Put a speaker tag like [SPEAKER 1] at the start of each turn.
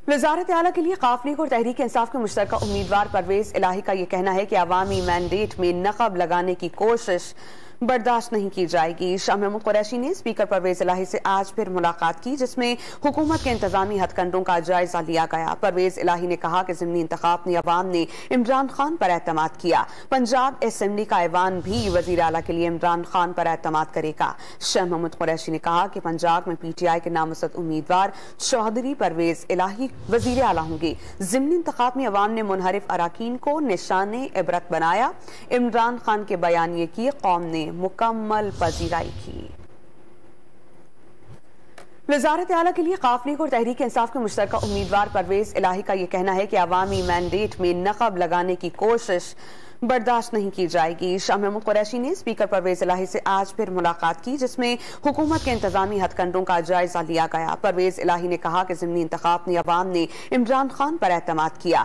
[SPEAKER 1] वज़ारत आला के लिए क़ाफ लीग और तहरीक इंसाफ के मुश्तरका उम्मीदवार परवेज इलाही का ये कहना है कि अवामी मैंडेट में नक़ब लगाने की कोशिश बर्दाश्त नहीं की जाएगी। शाह महमूद कुरैशी ने स्पीकर परवेज इलाही से आज फिर मुलाकात की, जिसमें हुकूमत के इंतजामी हथकंडों का जायजा लिया गया। परवेज इलाही ने कहा कि ज़िमनी इंतखाब में अवाम ने इमरान खान पर एतमाद किया। पंजाब असेंबली का ऐवान भी वज़ीर आला के लिए इमरान खान पर एतमाद करेगा। शाह महमूद कुरैशी ने कहा कि पंजाब में PTI के नामज़द उम्मीदवार चौधरी परवेज इलाही वज़ीर आला होंगे। ज़िमनी इंतखाब में अवाम ने मुनहरिफ अराकीन को निशाने इबरत बनाया। इमरान खान के बयानिए की कौम ने मुकम्मल पजीराई की। वज़ारत आला के लिए क़ाफ लीग और तहरीक इंसाफ के मुश्तरका उम्मीदवार परवेज इलाही का ये कहना है कि अवामी मैंडेट में नक़ब लगाने की कोशिश बर्दाश्त नहीं की जाएगी। शाह महमूद कुरैशी ने स्पीकर परवेज इलाही से आज फिर मुलाकात की, जिसमें हुकूमत के इंतजामी हथकंडों का जायजा लिया गया। परवेज इलाही ने कहा कि ज़िमनी इंतखाब में अवाम ने इमरान खान पर एतमाद किया।